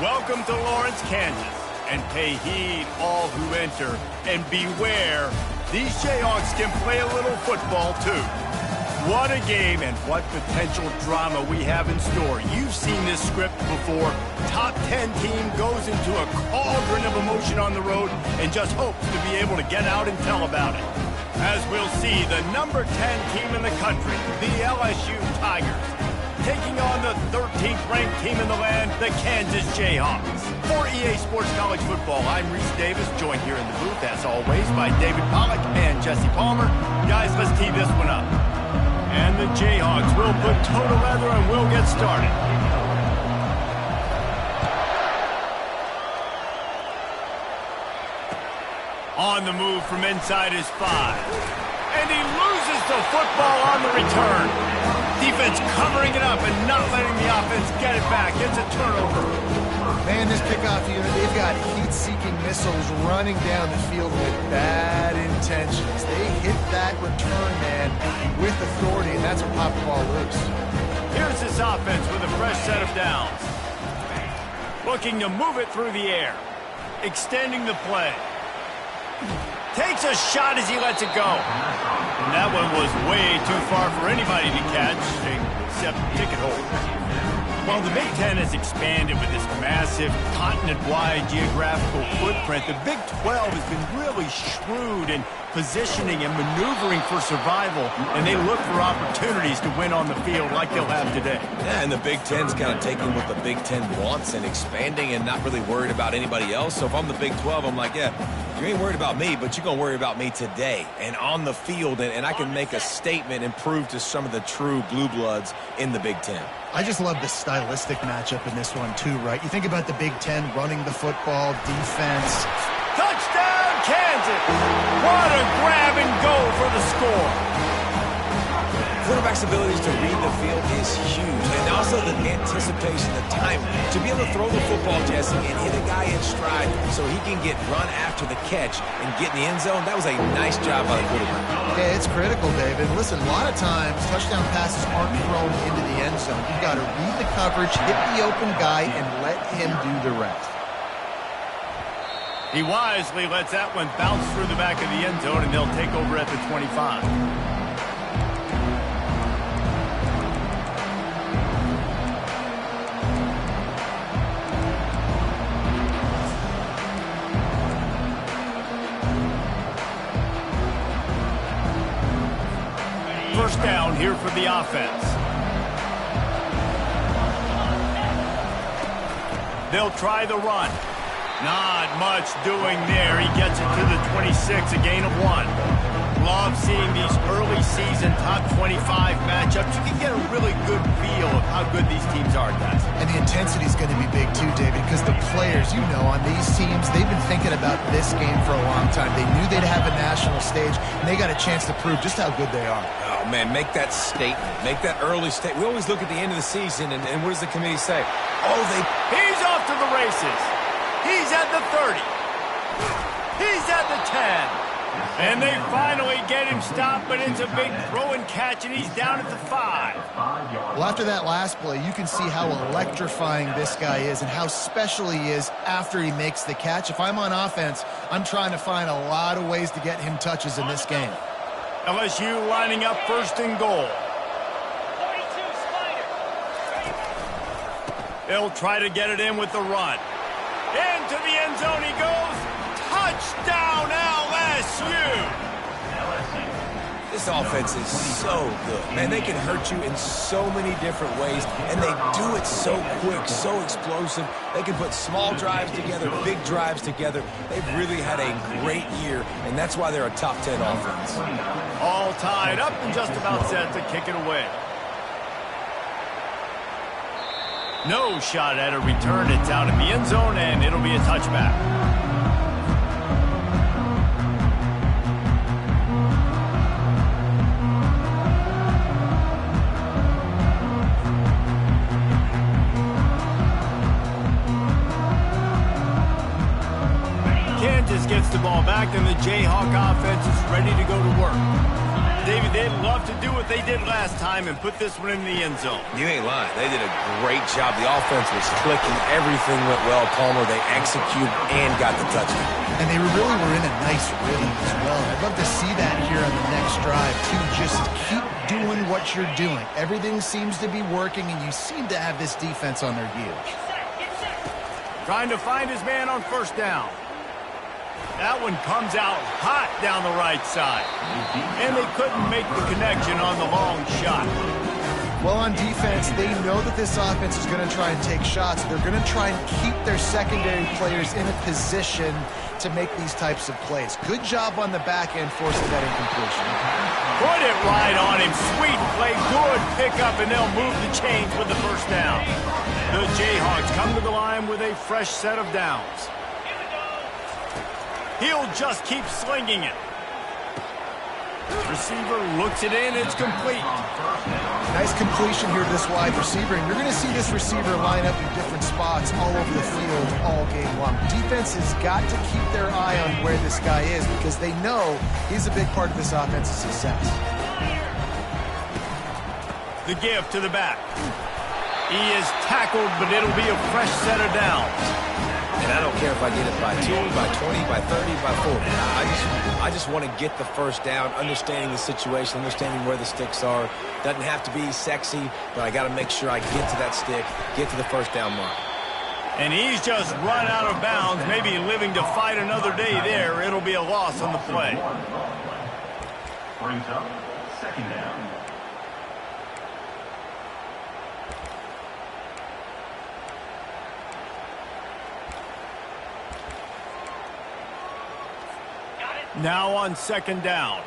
Welcome to Lawrence, Kansas, and pay heed all who enter, and beware, these Jayhawks can play a little football too. What a game and what potential drama we have in store. You've seen this script before. Top 10 team goes into a cauldron of emotion on the road and just hopes to be able to get out and tell about it. As we'll see, the number 10 team in the country, the LSU Tigers, taking on the 13th ranked team in the land, the Kansas Jayhawks. For EA Sports College Football, I'm Reese Davis, joined here in the booth, as always, by David Pollack and Jesse Palmer. Guys, let's tee this one up. And the Jayhawks will put toe to leather and we'll get started. On the move from inside his 5. And he loses the football on the return. Defense covering it up and not letting the offense get it back. It's a turnover. Man, this kickoff unit, they've got heat-seeking missiles running down the field with bad intentions. They hit that return man with authority, and that's what popped the ball loose. Here's this offense with a fresh set of downs. Looking to move it through the air. Extending the play. Takes a shot as he lets it go. And that one was way too far for anybody to catch, except ticket holders. While the Big Ten has expanded with this massive continent-wide geographical footprint, the Big 12 has been really shrewd in positioning and maneuvering for survival, and they look for opportunities to win on the field like they'll have today. Yeah, and the Big Ten's kind of taking what the Big Ten wants and expanding and not really worried about anybody else. So if I'm the Big 12, I'm like, yeah, you ain't worried about me, but you're going to worry about me today and on the field, and I can make a statement and prove to some of the true blue bloods in the Big Ten. I just love the stylistic matchup in this one, too, right? You think about the Big Ten running the football, defense. Touchdown, Kansas! What a grab and go for the score. Quarterback's abilities to read the field is huge, and also the anticipation, the time to be able to throw the football, Jesse, and hit a guy in stride so he can get run after the catch and get in the end zone. That was a nice job by the quarterback. Yeah, it's critical, David. Listen, a lot of times touchdown passes aren't thrown into the end zone. You've got to read the coverage, hit the open guy, and let him do the rest. He wisely lets that one bounce through the back of the end zone, and they'll take over at the 25. First down here for the offense. They'll try the run. Not much doing there. He gets it to the 26, a gain of 1. Love seeing these early season top 25 matchups. You can get a really good feel of how good these teams are, guys. And the intensity is going to be big too, David, because the players, you know, on these teams, they've been thinking about this game for a long time. They knew they'd have a national stage, and they got a chance to prove just how good they are. Oh, man, make that statement. Make that early statement. We always look at the end of the season, and what does the committee say? Oh, He's off to the races. He's at the 30. He's at the 10. And they finally get him stopped, but it's a big throw and catch, and he's down at the 5. Well, after that last play, you can see how electrifying this guy is and how special he is after he makes the catch. If I'm on offense, I'm trying to find a lot of ways to get him touches in this game. LSU lining up first and goal. They'll try to get it in with the run. Into the end zone he goes. Touchdown, LSU! This offense is so good. Man, they can hurt you in so many different ways, and they do it so quick, so explosive. They can put small drives together, big drives together. They've really had a great year, and that's why they're a top 10 offense. All tied up and just about set to kick it away. No shot at a return. It's out in the end zone, and it'll be a touchback. Kansas gets the ball back, and the Jayhawk offense is ready to go to work. David, they'd love to do what they did last time and put this one in the end zone. You ain't lying. They did a great job. The offense was clicking. Everything went well. Palmer, they executed and got the touchdown. And they really were in a nice rhythm as well. I'd love to see that here on the next drive, too. Just keep doing what you're doing. Everything seems to be working, and you seem to have this defense on their heels. Trying to find his man on first down. That one comes out hot down the right side. And they couldn't make the connection on the long shot. Well, on defense, they know that this offense is going to try and take shots. They're going to try and keep their secondary players in a position to make these types of plays. Good job on the back end forcing that incompletion. Put it right on him. Sweet play. Good pickup, and they'll move the chains with the first down. The Jayhawks come to the line with a fresh set of downs. He'll just keep slinging it. Receiver looks it in. It's complete. Nice completion here to this wide receiver. And you're going to see this receiver line up in different spots all over the field all game long. Defense has got to keep their eye on where this guy is because they know he's a big part of this offense's success. The give to the back. He is tackled, but it'll be a fresh set of downs. And I don't care if I get it by 2, by 20, by 30, by 40. I just want to get the first down, understanding the situation, understanding where the sticks are. Doesn't have to be sexy, but I got to make sure I get to that stick, get to the first down mark. And he's just run out of bounds, maybe living to fight another day there. It'll be a loss on the play. Brings up second down. Now on second down.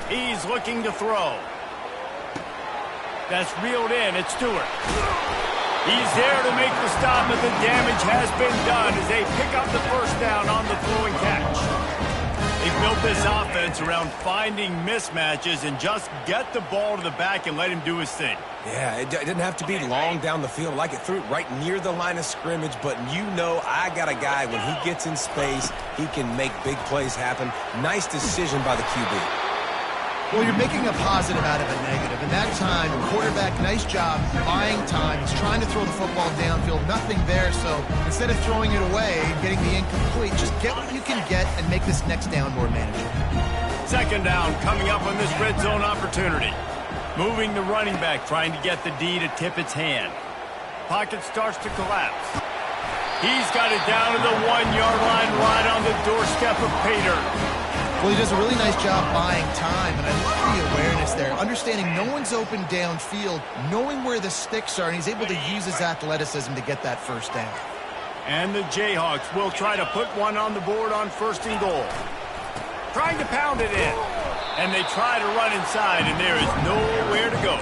He's looking to throw. That's reeled in. It's Stewart. He's there to make the stop, but the damage has been done as they pick up the first down on the throwing catch. They built this offense around finding mismatches and just get the ball to the back and let him do his thing. Yeah, it didn't have to be long down the field. Like it threw it right near the line of scrimmage, but you know I got a guy, when he gets in space, he can make big plays happen. Nice decision by the QB. Well, you're making a positive out of a negative. In that time, quarterback, nice job buying time. He's trying to throw the football downfield. Nothing there, so instead of throwing it away and getting the incomplete, just get what you can get and make this next down more manageable. Second down coming up on this red zone opportunity. Moving the running back, trying to get the D to tip its hand. Pocket starts to collapse. He's got it down to the 1-yard line, right on the doorstep of pay dirt. Well, he does a really nice job buying time, and I love the awareness there. Understanding no one's open downfield, knowing where the sticks are, and he's able to use his athleticism to get that first down. And the Jayhawks will try to put one on the board on first and goal. Trying to pound it in. And they try to run inside, and there is nowhere to go.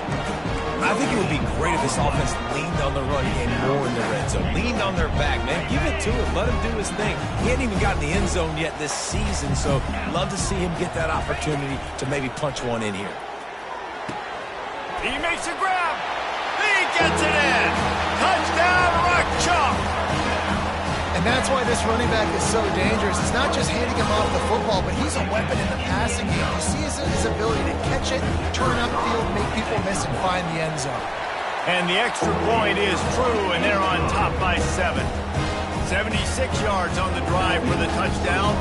I think it would be great if this offense leaned on the run game more in the red zone. Leaned on their back, man. Give it to him. Let him do his thing. He hadn't even gotten the end zone yet this season, so love to see him get that opportunity to maybe punch one in here. He makes a grab. He gets it in. Touchdown, Rock Chalk. And that's why this running back is so dangerous. It's not just handing him off the football, but he's a weapon in the passing game. You see his ability to catch it, turn upfield, make people miss, and find the end zone. And the extra point is true, and they're on top by 7. 76 yards on the drive for the touchdown,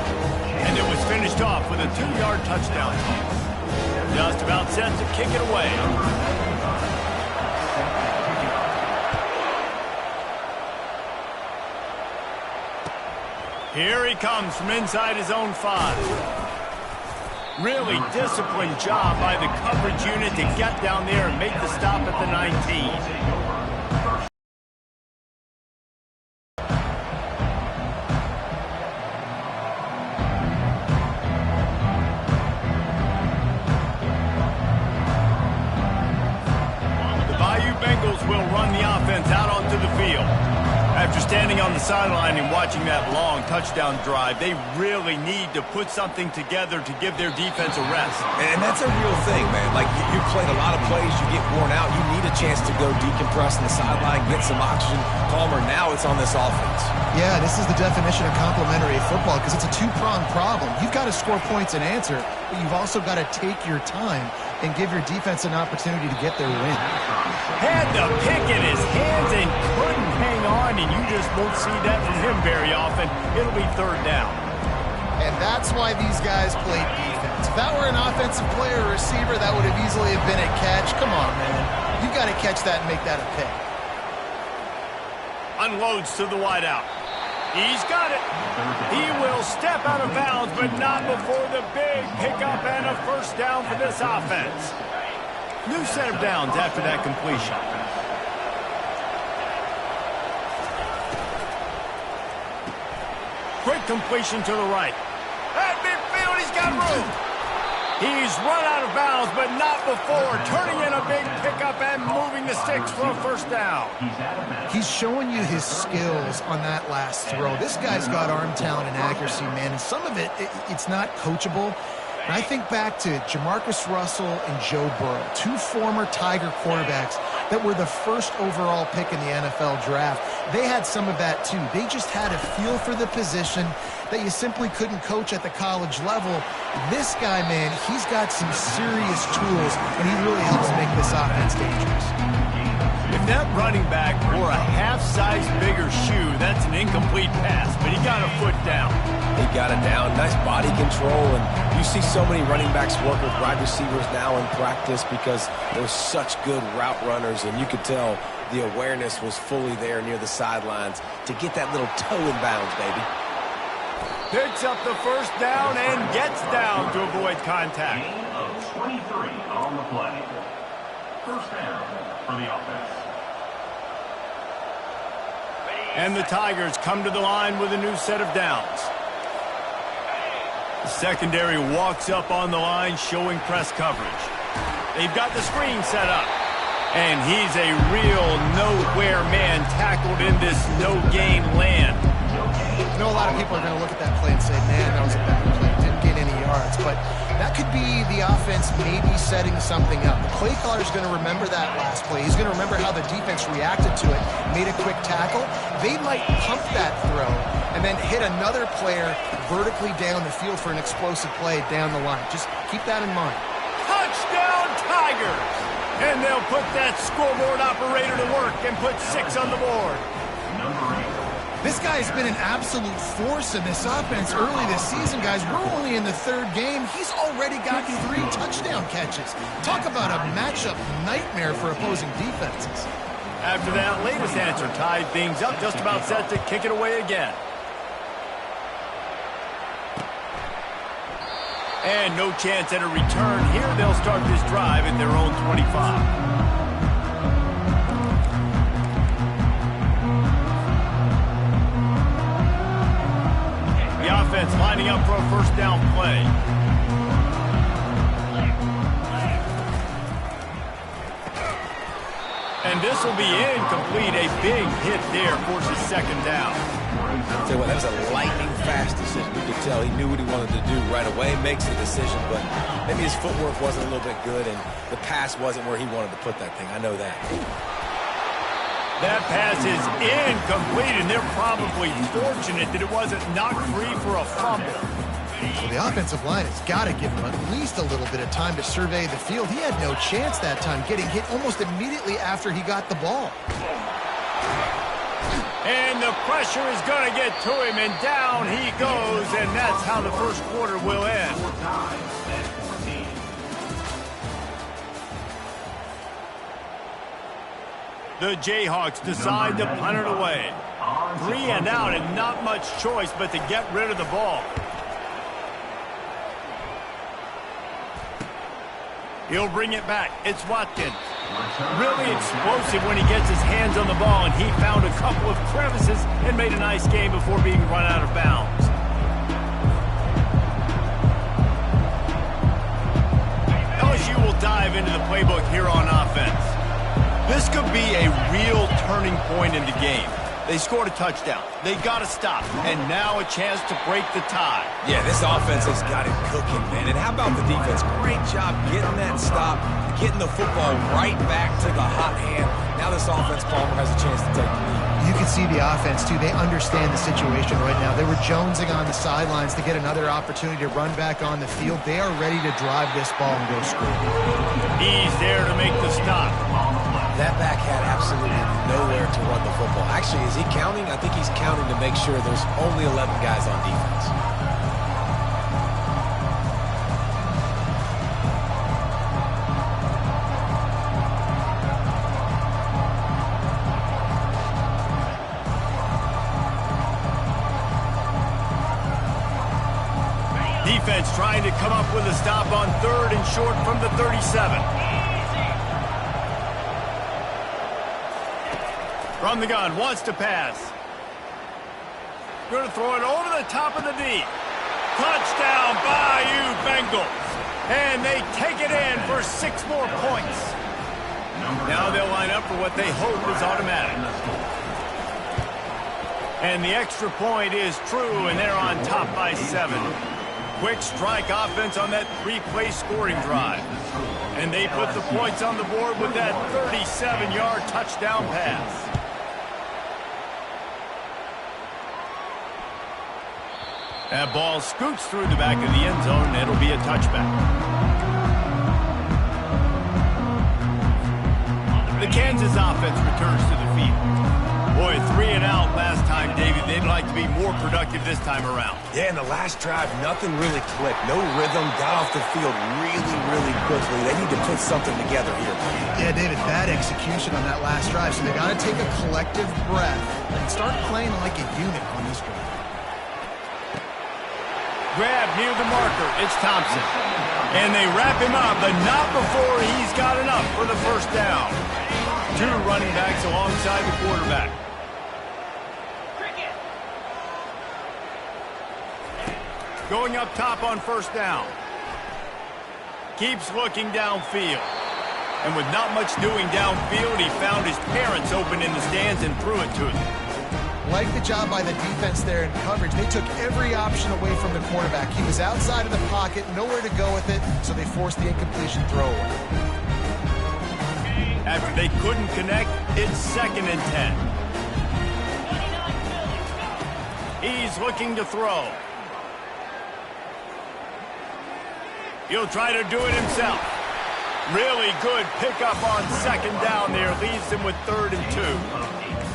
and it was finished off with a 2-yard touchdown toss. Just about set to kick it away. Here he comes from inside his own 5. Really disciplined job by the coverage unit to get down there and make the stop at the 19. The Bayou Bengals will run the offense out onto the field. After standing on the sideline and watching that long touchdown drive, they really need to put something together to give their defense a rest. And that's a real thing, man. Like, you've played a lot of plays, you get worn out, you need a chance to go decompress on the sideline, get some oxygen, calmer. Now it's on this offense. Yeah, this is the definition of complementary football because it's a two-pronged problem. You've got to score points and answer, but you've also got to take your time and give your defense an opportunity to get their win. Had the pick in his hands and couldn't hang on, and you just won't see that from him very often. It'll be third down. And that's why these guys played defense. If that were an offensive player or receiver, that would have easily have been a catch. Come on, man. You've got to catch that and make that a pick. Unloads to the wideout. He's got it. He will step out of bounds, but not before the big pickup and a first down for this offense. New set of downs after that completion. Quick completion to the right. At midfield, he's got room. He's run out of bounds, but not before turning in a big pickup and moving the sticks for a first down. He's showing you his skills on that last throw. This guy's got arm talent and accuracy, man, and some of it's not coachable. And I think back to Jamarcus Russell and Joe Burrow, two former Tiger quarterbacks that were the first overall pick in the NFL draft. They had some of that too. They just had a feel for the position that you simply couldn't coach at the college level. This guy, man, he's got some serious tools, and he really helps make this offense dangerous. If that running back wore a half-size bigger shoe, that's an incomplete pass, but he got a foot down. He got it down. Nice body control, and you see so many running backs work with wide receivers now in practice because they're such good route runners, and you could tell the awareness was fully there near the sidelines to get that little toe in bounds, baby. Picks up the first down and gets down to avoid contact. Gain of 23 on the play. First down for the offense. And the Tigers come to the line with a new set of downs. The secondary walks up on the line, showing press coverage. They've got the screen set up. And he's a real nowhere man tackled in this no-gain land. I know a lot of people are going to look at that play and say, man, that was a bad play. Didn't get any yards. But that could be the offense maybe setting something up. The play caller's going to remember that last play. He's going to remember how the defense reacted to it, made a quick tackle. They might pump that throw and then hit another player vertically down the field for an explosive play down the line. Just keep that in mind. Touchdown, Tigers! And they'll put that scoreboard operator to work and put 6 on the board. This guy's been an absolute force in this offense early this season, guys. We're only in the third game. He's already got 3 touchdown catches. Talk about a matchup nightmare for opposing defenses. After that latest answer tied things up, just about set to kick it away again. And no chance at a return here. They'll start this drive at their own 25. The offense lining up for a first down play. And this will be incomplete. A big hit there forces second down. I'll tell you what, that was a lightning-fast decision. You could tell he knew what he wanted to do right away, makes the decision, but maybe his footwork wasn't a little bit good, and the pass wasn't where he wanted to put that thing. I know that. That pass is incomplete, and they're probably fortunate that it wasn't knocked free for a fumble. Well, the offensive line has got to give him at least a little bit of time to survey the field. He had no chance that time, getting hit almost immediately after he got the ball. And the pressure is going to get to him, and down he goes, and that's how the first quarter will end. The Jayhawks decide to punt it away. 3 and out, and not much choice but to get rid of the ball. He'll bring it back. It's Watkins. Really explosive when he gets his hands on the ball, and he found a couple of crevices and made a nice game before being run out of bounds. LSU will dive into the playbook here on offense. This could be a real turning point in the game. They scored a touchdown. They got to stop. And now a chance to break the tie. Yeah, this offense has got it cooking, man. And how about the defense? Great job getting that stop, getting the football right back to the hot hand. Now this offense, Palmer, has a chance to take the lead. You can see the offense, too. They understand the situation right now. They were jonesing on the sidelines to get another opportunity to run back on the field. They are ready to drive this ball and go score. He's there to make the stop. That back had absolutely nowhere to run the football. Actually, is he counting? I think he's counting to make sure there's only 11 guys on defense. Defense trying to come up with a stop on 3rd and short from the 37. From the gun, wants to pass. Going to throw it over the top of the D. Touchdown, Bayou Bengals. And they take it in for 6 more points. Now they'll line up for what they hope is automatic. And the extra point is true, and they're on top by 7. Quick strike offense on that 3-play scoring drive. And they put the points on the board with that 37-yard touchdown pass. That ball scoots through the back of the end zone, and it'll be a touchback. The Kansas offense returns to the field. Boy, 3 and out last time, David. They'd like to be more productive this time around. Yeah, in the last drive, nothing really clicked. No rhythm, got off the field really quickly. They need to put something together here. Yeah, David, bad execution on that last drive, so they got to take a collective breath and start playing like a unit on this drive. Grab near the marker. It's Thompson. And they wrap him up, but not before he's got enough for the first down. 2 running backs alongside the quarterback. Going up top on first down. Keeps looking downfield. And with not much doing downfield, he found his parents open in the stands and threw it to them. Like the job by the defense there in coverage. They took every option away from the quarterback. He was outside of the pocket, nowhere to go with it, so they forced the incompletion throwaway. After they couldn't connect, it's 2nd and 10. He's looking to throw. He'll try to do it himself. Really good pickup on 2nd down there. Leaves him with 3rd and 2.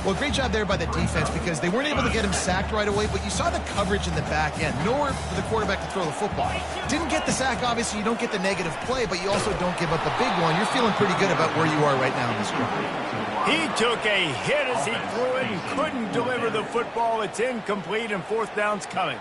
Well, great job there by the defense because they weren't able to get him sacked right away, but you saw the coverage in the back end. Nowhere for the quarterback to throw the football. Didn't get the sack, obviously. You don't get the negative play, but you also don't give up a big one. You're feeling pretty good about where you are right now in this drive. He took a hit as he threw it and couldn't deliver the football. It's incomplete, and 4th down's coming.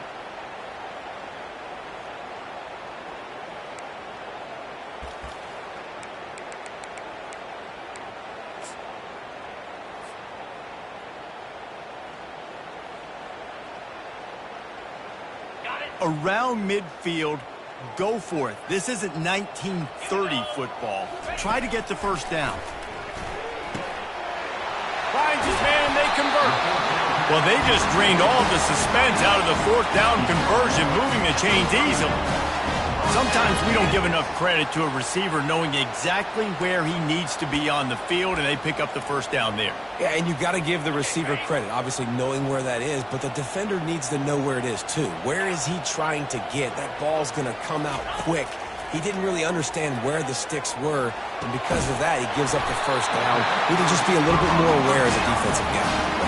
Around midfield, go for it. This isn't 1930 football. Try to get the first down. Finds his man, they convert. Well, they just drained all the suspense out of the 4th down conversion, moving the chains easily. Sometimes we don't give enough credit to a receiver knowing exactly where he needs to be on the field, and they pick up the first down there. Yeah, and you've got to give the receiver credit, obviously knowing where that is, but the defender needs to know where it is too. Where is he trying to get? That ball's going to come out quick. He didn't really understand where the sticks were, and because of that, he gives up the first down. Need to just be a little bit more aware as a defensive guy.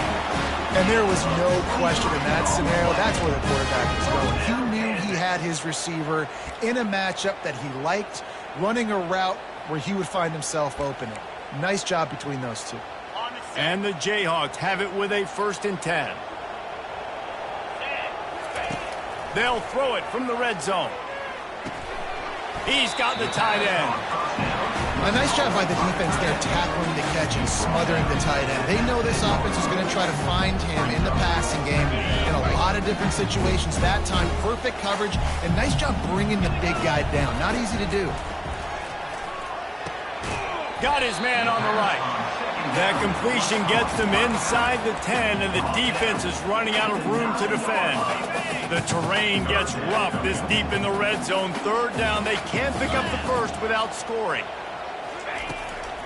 And there was no question in that scenario. That's where the quarterback was going. He knew he had his receiver in a matchup that he liked, running a route where he would find himself opening. Nice job between those two. And the Jayhawks have it with a 1st and 10. They'll throw it from the red zone. He's got the tight end. A nice job by the defense there, tackling the catch and smothering the tight end. They know this offense is going to try to find him in the passing game in a lot of different situations. That time, perfect coverage, and nice job bringing the big guy down. Not easy to do. Got his man on the right. That completion gets them inside the 10, and the defense is running out of room to defend. The terrain gets rough this deep in the red zone. Third down, they can't pick up the first without scoring.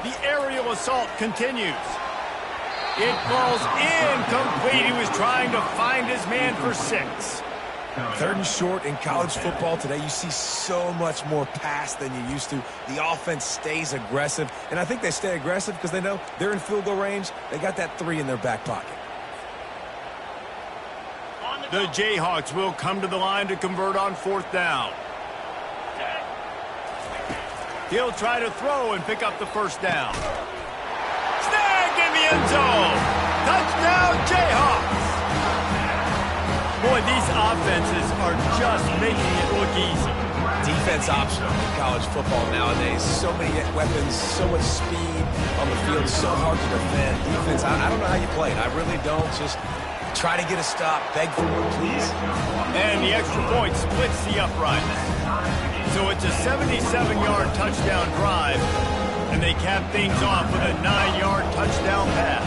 The aerial assault continues. It falls incomplete. He was trying to find his man for 6. 3rd and short in college football today. You see so much more pass than you used to. The offense stays aggressive, and I think they stay aggressive because they know they're in field goal range. They got that 3 in their back pocket. The Jayhawks will come to the line to convert on 4th down. He'll try to throw and pick up the first down. Snag in the end zone. Touchdown, Jayhawks. Boy, these offenses are just making it look easy. Defense optional in college football nowadays. So many weapons, so much speed on the field, so hard to defend. Defense, I don't know how you play it. I really don't. Just try to get a stop. Beg for it, please. And the extra point splits the upright. So it's a 77-yard touchdown drive, and they cap things off with a 9-yard touchdown pass.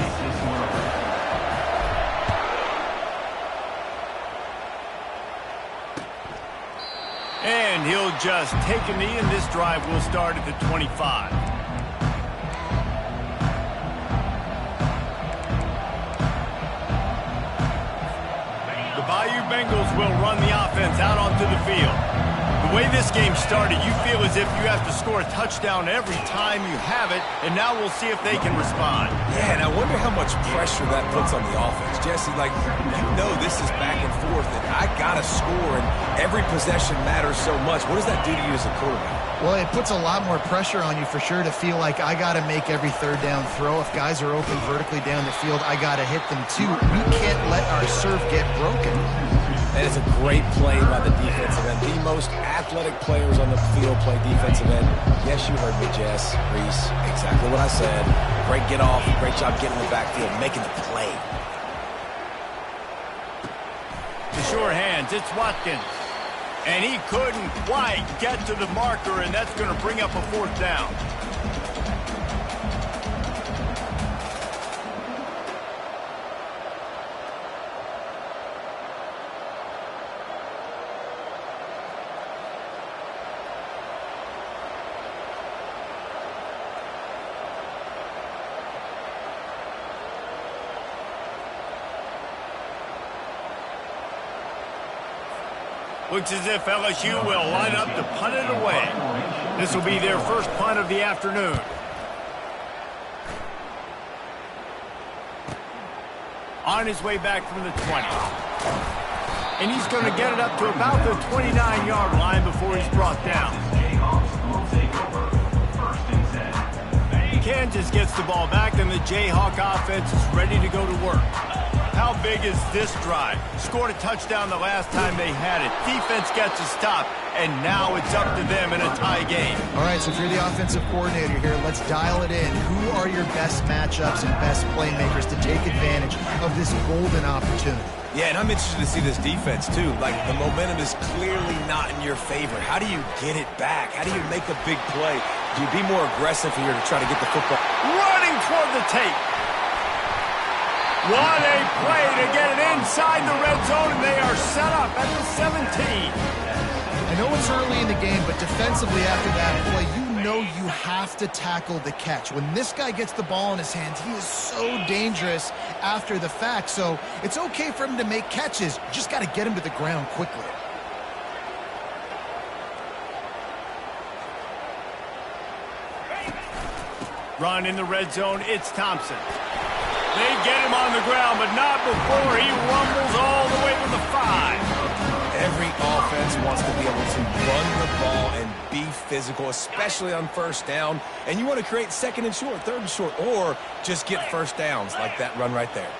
And he'll just take a knee, and this drive will start at the 25. The Bayou Bengals will run the offense out onto the field. The way this game started, you feel as if you have to score a touchdown every time you have it, and now we'll see if they can respond. Yeah, and I wonder how much pressure that puts on the offense. Jesse, like, you know this is back and forth, and I got to score, and every possession matters so much. What does that do to you as a quarterback? Well, it puts a lot more pressure on you for sure to feel like I got to make every 3rd down throw. If guys are open vertically down the field, I got to hit them too. We can't let our serve get broken. That is a great play by the defensive end. The most athletic players on the field play defensive end. Yes, you heard me, Jess, Reese. Exactly what I said. Great get off. Great job getting in the backfield, making the play. The sure hands, it's Watkins. And he couldn't quite get to the marker, and that's going to bring up a 4th down. Looks as if LSU will line up to punt it away. This will be their first punt of the afternoon. On his way back from the 20. And he's going to get it up to about the 29-yard line before he's brought down. Kansas gets the ball back, and the Jayhawk offense is ready to go to work. How big is this drive? Scored a touchdown the last time they had it. Defense gets a stop, and now it's up to them in a tie game. All right, so if you're the offensive coordinator here, let's dial it in. Who are your best matchups and best playmakers to take advantage of this golden opportunity? Yeah, and I'm interested to see this defense, too. Like, the momentum is clearly not in your favor. How do you get it back? How do you make a big play? Do you be more aggressive here to try to get the football? Running toward the tape. What a play to get it inside the red zone, and they are set up at the 17. I know it's early in the game, but defensively after that play, you know you have to tackle the catch. When this guy gets the ball in his hands, he is so dangerous after the fact. So it's okay for him to make catches. You just got to get him to the ground quickly. Run in the red zone, it's Thompson. They get him on the ground, but not before he rumbles all the way to the 5. Every offense wants to be able to run the ball and be physical, especially on first down. And you want to create 2nd and short, 3rd and short, or just get first downs like that run right there.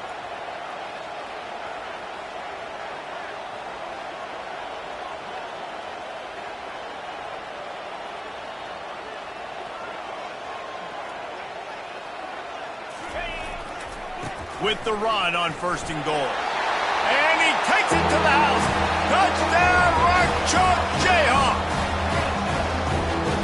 With the run on 1st and goal. And he takes it to the house. Touchdown, Rock Chalk Jayhawk.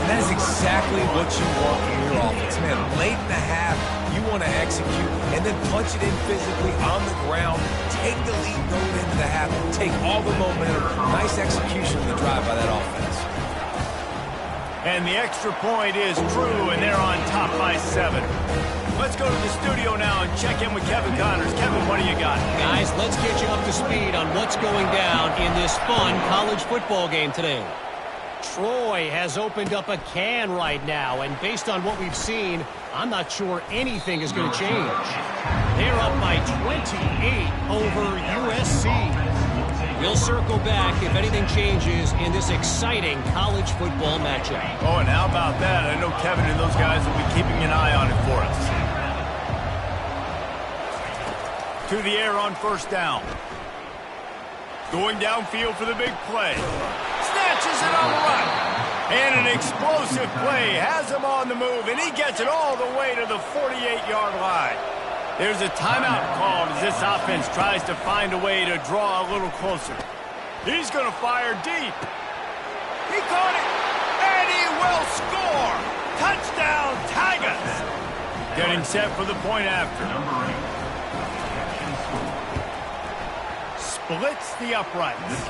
And that is exactly what you want from your offense. Man, late in the half, you You want to execute and then punch it in physically on the ground. Take the lead going into the half. Take all the momentum. Nice execution of the drive by that offense. And the extra point is true, and they're on top by 7. Let's go to the studio now and check in with Kevin Connors. Kevin, what do you got? Guys, let's get you up to speed on what's going down in this fun college football game today. Troy has opened up a can right now, and based on what we've seen, I'm not sure anything is going to change. They're up by 28 over USC. We'll circle back if anything changes in this exciting college football matchup. Oh, and how about that? I know Kevin and those guys will be keeping an eye on it for us. To the air on first down. Going downfield for the big play. Snatches it on the run. And an explosive play has him on the move, and he gets it all the way to the 48-yard line. There's a timeout called as this offense tries to find a way to draw a little closer. He's going to fire deep. He caught it, and he will score. Touchdown, Tigers. Getting set for the point after. Splits the uprights.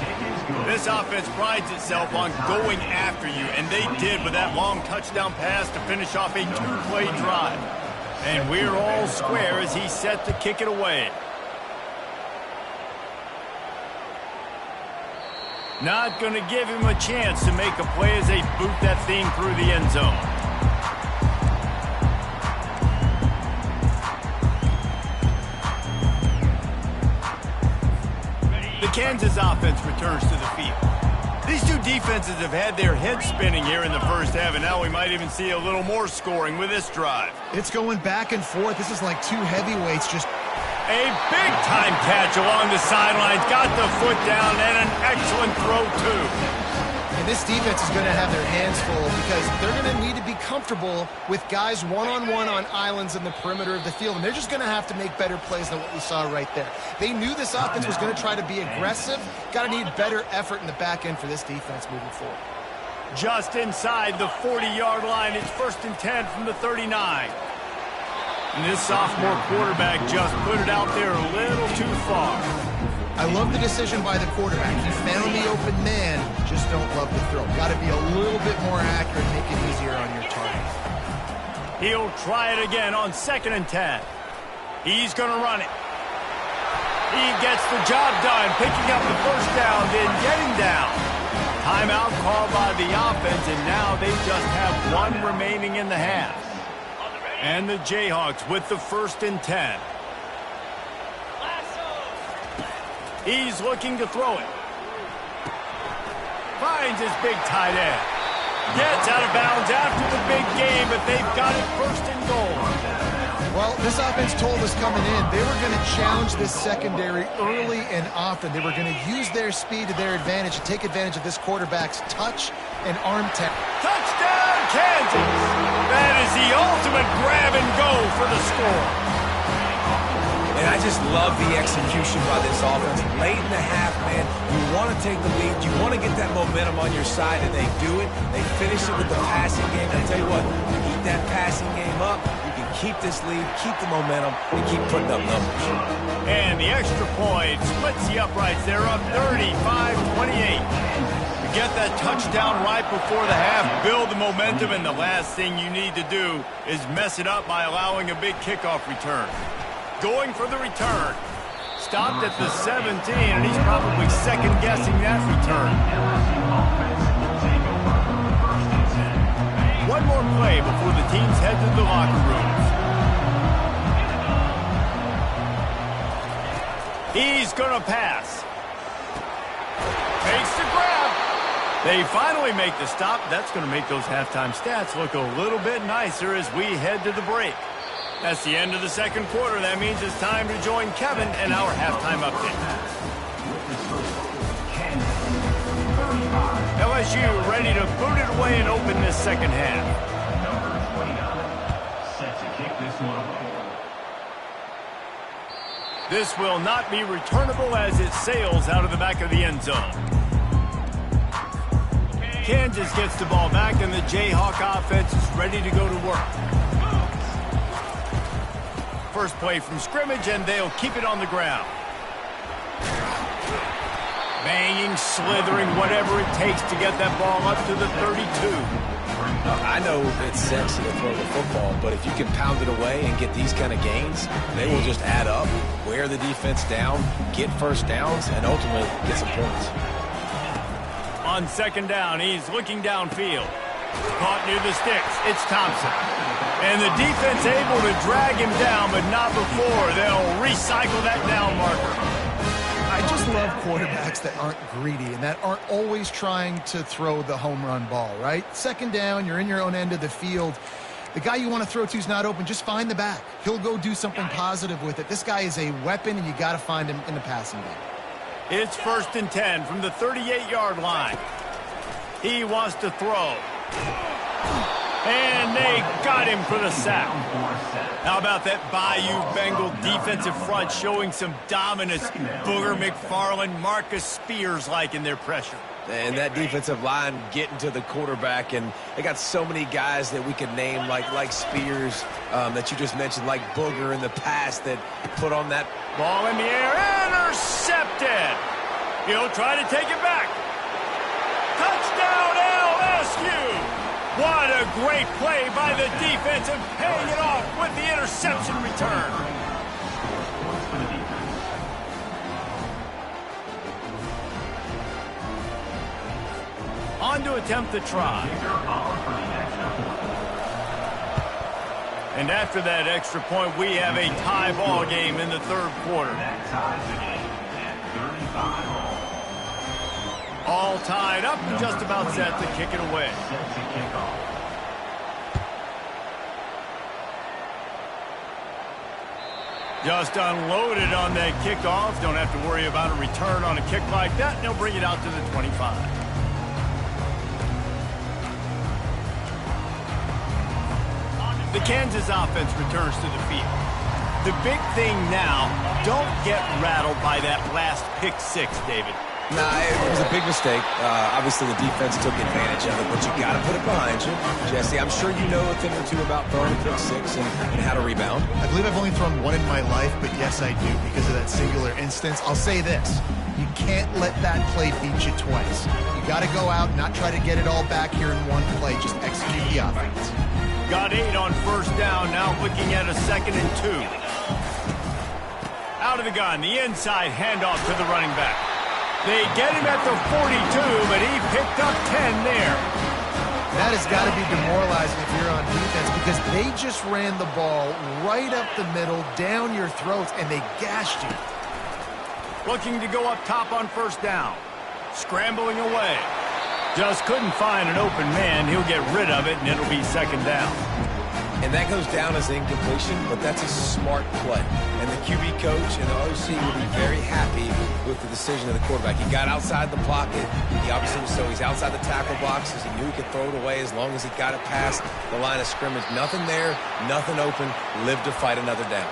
This offense prides itself on going after you, and they did with that long touchdown pass to finish off a 2-play drive. And we're all square as he's set to kick it away. Not going to give him a chance to make a play as they boot that thing through the end zone. The Kansas offense returns to the field. These two defenses have had their heads spinning here in the first half, and now we might even see a little more scoring with this drive. It's going back and forth. This is like two heavyweights just... A big-time catch along the sidelines. Got the foot down, and an excellent throw, too. And this defense is going to have their hands full because they're going to need to be comfortable with guys one-on-one on islands in the perimeter of the field. And they're just going to have to make better plays than what we saw right there. They knew this offense was going to try to be aggressive. Got to need better effort in the back end for this defense moving forward. Just inside the 40-yard line. It's 1st and 10 from the 39. And this sophomore quarterback just put it out there a little too far. I love the decision by the quarterback. He found the open man, just don't love the throw. Got to be a little bit more accurate, make it easier on your target. He'll try it again on 2nd and 10. He's going to run it. He gets the job done, picking up the first down, then getting down. Timeout called by the offense, and now they just have one remaining in the half. And the Jayhawks with the 1st and 10. He's looking to throw it. Finds his big tight end. Gets out of bounds after the big game, but they've got it 1st and goal. Well, this offense told us coming in, they were going to challenge this secondary early and often. They were going to use their speed to their advantage and take advantage of this quarterback's touch and arm tech. Touchdown, Kansas! That is the ultimate grab and go for the score. And I just love the execution by this offense. Late in the half, man, you want to take the lead. You want to get that momentum on your side, and they do it. They finish it with the passing game. I tell you what, you keep that passing game up, you can keep this lead, keep the momentum, and keep putting up numbers. And the extra point splits the uprights. They're up 35-28. Get that touchdown right before the half, build the momentum, and the last thing you need to do is mess it up by allowing a big kickoff return. Going for the return. Stopped at the 17, and he's probably second-guessing that return. One more play before the teams head to the locker rooms. He's going to pass. Makes the grab. They finally make the stop. That's going to make those halftime stats look a little bit nicer as we head to the break. That's the end of the second quarter. That means it's time to join Kevin and our halftime update. LSU ready to boot it away and open this second half. Number 29, set to kick this one away. This will not be returnable as it sails out of the back of the end zone. Kansas gets the ball back, and the Jayhawk offense is ready to go to work. first play from scrimmage, and they'll keep it on the ground. Banging, slithering, whatever it takes to get that ball up to the 32. I know it's sexy to throw the football, but if you can pound it away and get these kind of gains, they will just add up, wear the defense down, get first downs, and ultimately get some points. On second down, he's looking downfield. Caught near the sticks. It's Thompson. And the defense able to drag him down, but not before they'll recycle that down marker. I just love quarterbacks that aren't greedy and that aren't always trying to throw the home run ball, right? Second down, you're in your own end of the field. The guy you want to throw to is not open. Just find the back. He'll go do something positive with it. This guy is a weapon, and you got to find him in the passing game. It's 1st and 10 from the 38-yard line. He wants to throw. And they got him for the sack. How about that Bayou Bengal defensive front showing some dominance? Booger McFarland, Marcus Spears-like in their pressure. And that defensive line getting to the quarterback, and they got so many guys that we could name like Spears that you just mentioned, like Booger in the past that put on that. Ball in the air, intercepted. He'll try to take it back. Touchdown LSU. What a great play by the defense and paying it off with the interception return. On to attempt the try. And after that extra point, we have a tie ball game in the third quarter. All tied up and just about set to kick it away. Just unloaded on that kickoff. Don't have to worry about a return on a kick like that. And they'll bring it out to the 25. The Kansas offense returns to the field. The big thing now, don't get rattled by that last pick six, David. Nah, it was a big mistake. Obviously, the defense took advantage of it, but you got to put it behind you. Jesse, I'm sure you know a thing or two about throwing a pick six and how to rebound. I believe I've only thrown one in my life, but yes, I do because of that singular instance. I'll say this. You can't let that play beat you twice. You got to go out and not try to get it all back here in one play. Just execute the offense. Got 8 on first down, now looking at a 2nd and 2. Out of the gun, the inside handoff to the running back. They get him at the 42, but he picked up 10 there. That has got to be demoralizing if you're on defense because they just ran the ball right up the middle, down your throats, and they gashed you. Looking to go up top on first down. Scrambling away. Just couldn't find an open man. He'll get rid of it, and it'll be 2nd down. And that goes down as incompletion, but that's a smart play. And the QB coach and the OC will be very happy with the decision of the quarterback. He got outside the pocket. He obviously so he's outside the tackle boxes. He knew he could throw it away as long as he got it past the line of scrimmage. Nothing there, nothing open. Live to fight another down.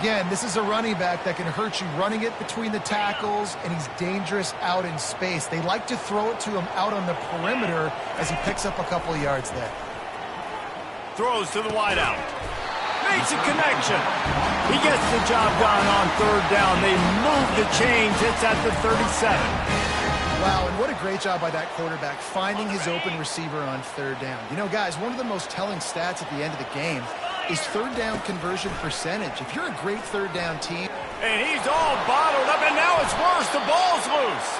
Again, this is a running back that can hurt you running it between the tackles, and he's dangerous out in space. They like to throw it to him out on the perimeter as he picks up a couple of yards there. Throws to the wideout. Makes a connection. He gets the job done on 3rd down. They move the chains. It's at the 37. Wow, and what a great job by that quarterback finding his open receiver on 3rd down. You know, guys, one of the most telling stats at the end of the game is 3rd down conversion percentage. If you're a great 3rd down team. And he's all bottled up, and now it's worse. The ball's loose.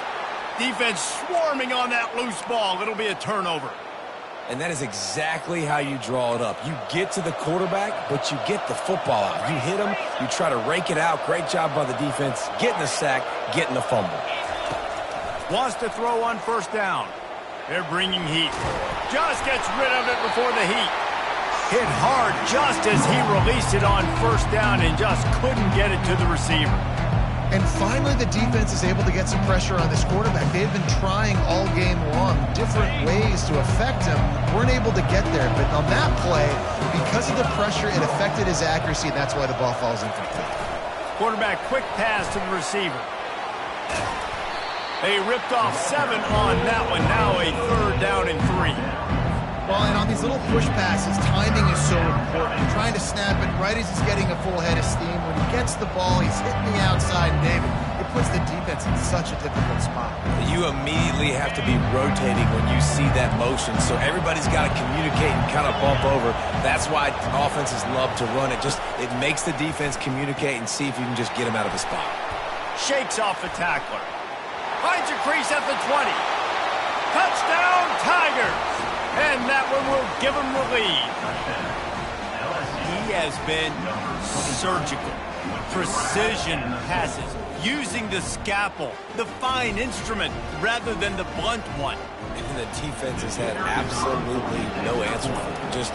Defense swarming on that loose ball. It'll be a turnover. And that is exactly how you draw it up. You get to the quarterback, but you get the football out. You hit him, you try to rake it out. Great job by the defense. Getting the sack, getting the fumble. Wants to throw on 1st down. They're bringing heat. Just gets rid of it before the heat. Hit hard just as he released it on 1st down and just couldn't get it to the receiver. And finally, the defense is able to get some pressure on this quarterback. They have been trying all game long different ways to affect him. Weren't able to get there. But on that play, because of the pressure, it affected his accuracy, and that's why the ball falls incomplete. Quarterback quick pass to the receiver. They ripped off 7 on that one. Now a 3rd down and 3. Well, and on these little push passes, timing is so important. You're trying to snap it right as he's getting a full head of steam. When he gets the ball, he's hitting the outside, and David, it puts the defense in such a difficult spot. You immediately have to be rotating when you see that motion, so everybody's got to communicate and kind of bump over. That's why offenses love to run it. It makes the defense communicate and see if you can just get him out of the spot. Shakes off the tackler. Finds a crease at the 20. Touchdown, Tigers! And that one will give him the lead. He has been surgical. Precision passes. Using the scalpel, the fine instrument, rather than the blunt one. And the defense has had absolutely no answer for him. Just,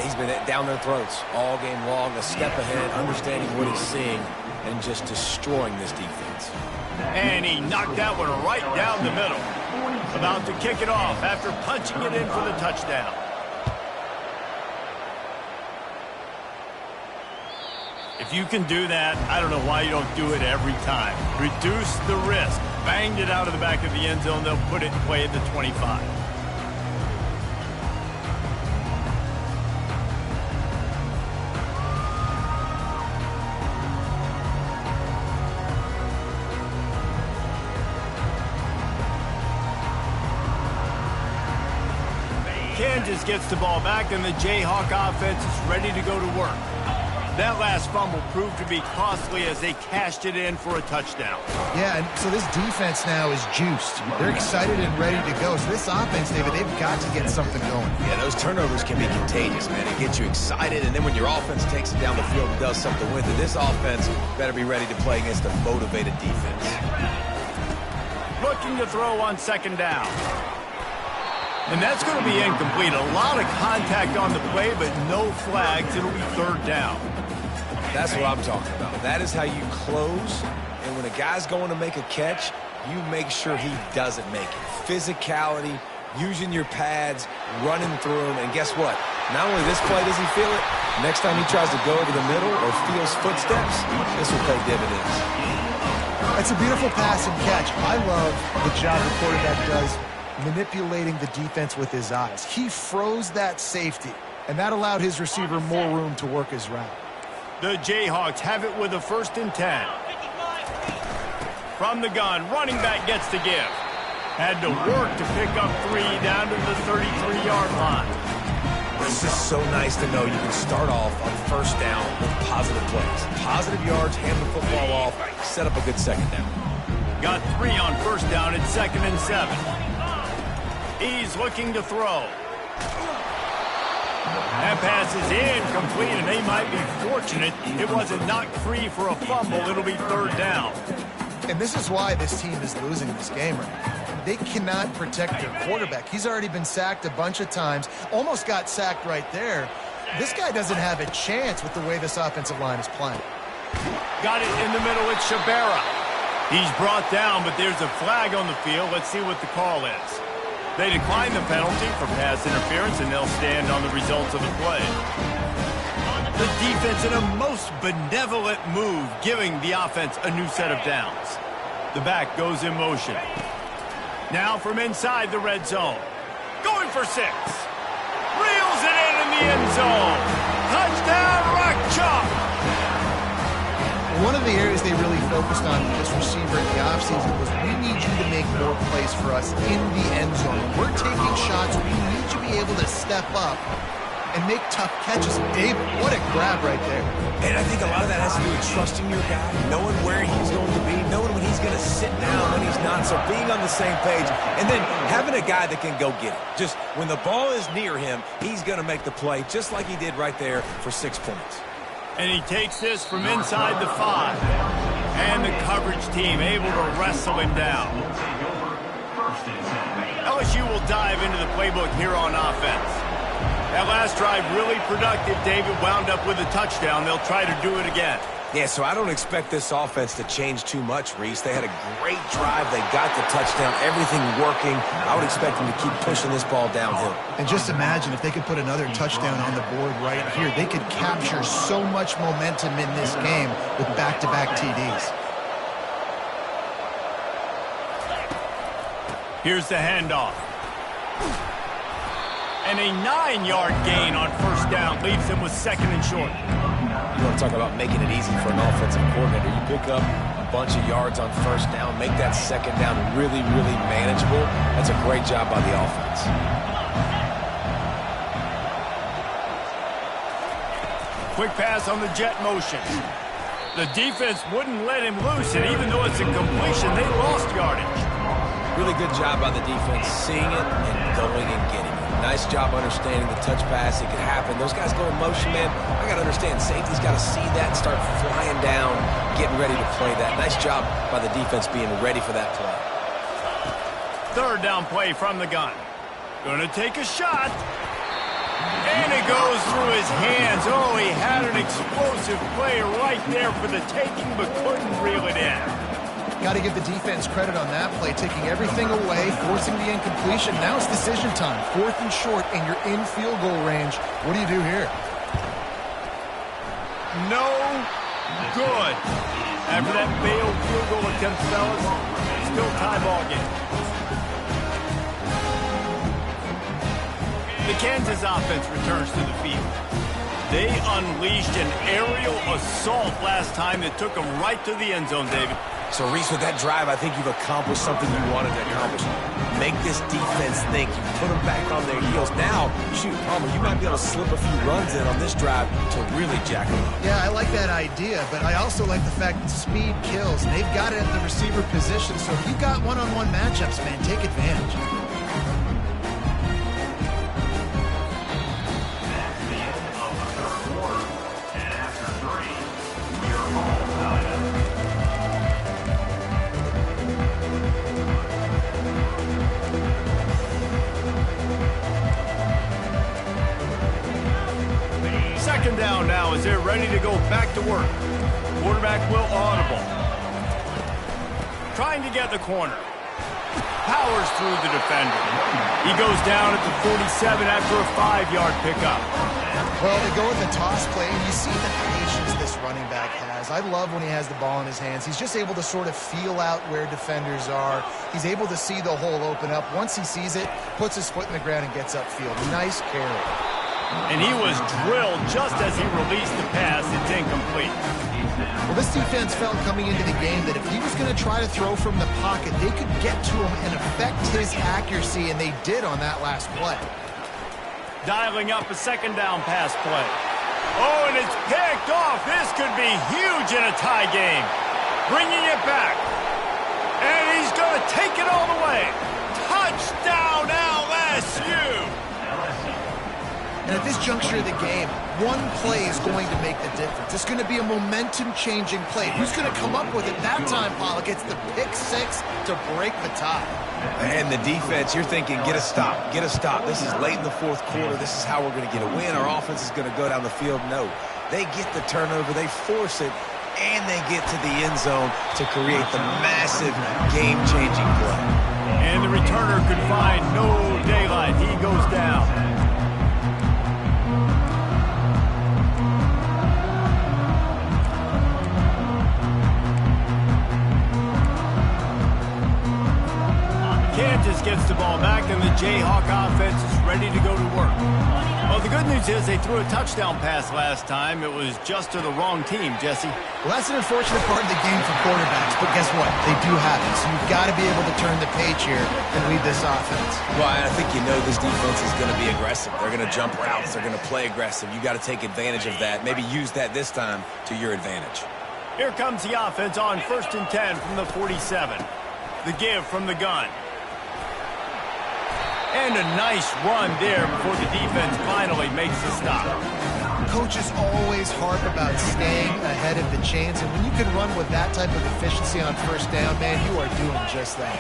he's been down their throats all game long, a step ahead, understanding what he's seeing, and just destroying this defense. And he knocked that one right down the middle. About to kick it off after punching it in for the touchdown. If you can do that, I don't know why you don't do it every time. Reduce the risk. Banged it out of the back of the end zone. They'll put it in play at the 25. Kansas gets the ball back, and the Jayhawk offense is ready to go to work. That last fumble proved to be costly as they cashed it in for a touchdown. Yeah, and so this defense now is juiced. They're excited and ready to go. So this offense, David, they've got to get something going. Yeah, those turnovers can be contagious, man. It gets you excited, and then when your offense takes it down the field and does something with it, this offense better be ready to play against a motivated defense. Looking to throw on second down. And that's going to be incomplete. A lot of contact on the play, but no flags. It'll be third down. That's what I'm talking about. That is how you close. And when a guy's going to make a catch, you make sure he doesn't make it. Physicality, using your pads, running through him. And guess what? Not only this play does he feel it, next time he tries to go over the middle or feels footsteps, this will pay dividends. It's a beautiful pass and catch. I love the job the quarterback does manipulating the defense with his eyes. He froze that safety, and that allowed his receiver more room to work his route. The Jayhawks have it with a 1st and 10. From the gun, running back gets the give. Had to work to pick up 3 down to the 33-yard line. This is so nice to know you can start off on 1st down with positive plays. Positive yards, hand the football off, set up a good 2nd down. Got 3 on 1st down at 2nd and 7. He's looking to throw. That pass is incomplete, and they might be fortunate it wasn't knocked free for a fumble. It'll be 3rd down. And this is why this team is losing this game right now. They cannot protect their quarterback. He's already been sacked a bunch of times, almost got sacked right there. This guy doesn't have a chance with the way this offensive line is playing. Got it in the middle with Shabera. He's brought down, but there's a flag on the field. Let's see what the call is. They decline the penalty for pass interference, and they'll stand on the results of the play. The defense in a most benevolent move, giving the offense a new set of downs. The back goes in motion. Now from inside the red zone. Going for 6. Reels it in the end zone. Touchdown, Rock Chalk. One of the areas they really focused on with this receiver in the offseason was we need you to make more plays for us in the end zone. When we're taking shots, we need you to be able to step up and make tough catches. David, what a grab right there. And I think a lot of that has to do with trusting your guy, knowing where he's going to be, knowing when he's going to sit down, when he's not. So being on the same page, and then having a guy that can go get it. Just when the ball is near him, he's going to make the play, just like he did right there for 6 points. And he takes this from inside the 5. And the coverage team able to wrestle him down. LSU will dive into the playbook here on offense. That last drive really productive. David wound up with a touchdown. They'll try to do it again. Yeah, so I don't expect this offense to change too much, Reese. They had a great drive. They got the touchdown, everything working. I would expect them to keep pushing this ball downhill. And just imagine if they could put another touchdown on the board right here. They could capture so much momentum in this game with back-to-back TDs. Here's the handoff. And a 9-yard gain on first down leaves him with second and short. You want to talk about making it easy for an offensive coordinator. You pick up a bunch of yards on first down, make that second down really, really manageable. That's a great job by the offense. Quick pass on the jet motion. The defense wouldn't let him loose, and even though it's a completion, they lost yardage. Really good job by the defense, seeing it and going and getting it. Nice job understanding the touch pass. It could happen. Those guys go in motion, man. I got to understand, safety's got to see that and start flying down, getting ready to play that. Nice job by the defense being ready for that play. Third down play from the gun. Gonna take a shot. And it goes through his hands. Oh, he had an explosive play right there for the taking, but couldn't reel it in. Got to give the defense credit on that play, taking everything away, forcing the incompletion. Now it's decision time. 4th and short, and you're in field goal range. What do you do here? No good. After that failed field goal attempt, fellas, still tie ball game. The Kansas offense returns to the field. They unleashed an aerial assault last time that took them right to the end zone, David. So, Reese, with that drive, I think you've accomplished something you wanted to accomplish. Make this defense think. You put them back on their heels. Now, shoot, Palmer, you might be able to slip a few runs in on this drive to really jack them up. Yeah, I like that idea, but I also like the fact that speed kills. And they've got it at the receiver position, so if you got one-on-one matchups, man, take advantage. Second down now as they're ready to go back to work. Quarterback will audible. Trying to get the corner. Powers through the defender. He goes down at the 47 after a 5-yard pickup. Well, they go with the toss play, and you see the patience this running back has. I love when he has the ball in his hands. He's just able to sort of feel out where defenders are. He's able to see the hole open up. Once he sees it, puts his foot in the ground and gets upfield. Nice carry. And he was drilled just as he released the pass. It's incomplete. Well, this defense felt coming into the game that if he was going to try to throw from the pocket, they could get to him and affect his accuracy, and they did on that last play. Dialing up a second down pass play. Oh, and it's picked off. This could be huge in a tie game. Bringing it back. And he's going to take it all the way. Touchdown, LSU! And at this juncture of the game, one play is going to make the difference. It's going to be a momentum-changing play. Who's going to come up with it that time, Pollock? It's the pick six to break the tie. And the defense, you're thinking, get a stop, get a stop. This is late in the fourth quarter. This is how we're going to get a win. Our offense is going to go down the field. No, they get the turnover, they force it, and they get to the end zone to create the massive game-changing play. And the returner could find no daylight. He goes down. Kansas gets the ball back, and the Jayhawk offense is ready to go to work. Well, the good news is they threw a touchdown pass last time. It was just to the wrong team, Jesse. Well, that's an unfortunate part of the game for quarterbacks, but guess what? They do have it, so you've got to be able to turn the page here and lead this offense. Well, I think you know this defense is going to be aggressive. They're going to jump routes. They're going to play aggressive. You got to take advantage of that. Maybe use that this time to your advantage. Here comes the offense on 1st and 10 from the 47. The give from the gun. And a nice run there before the defense finally makes the stop. Coaches always harp about staying ahead of the chains, and when you can run with that type of efficiency on first down, man, you are doing just that.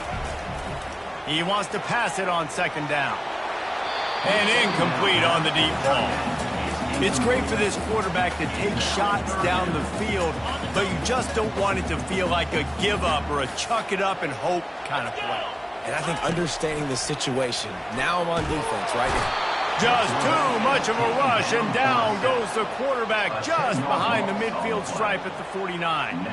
He wants to pass it on second down. And incomplete on the deep ball. It's great for this quarterback to take shots down the field, but you just don't want it to feel like a give-up or a chuck-it-up-and-hope kind of play. And I think understanding the situation, now I'm on defense right now. Just too much of a rush, and down goes the quarterback just behind the midfield stripe at the 49.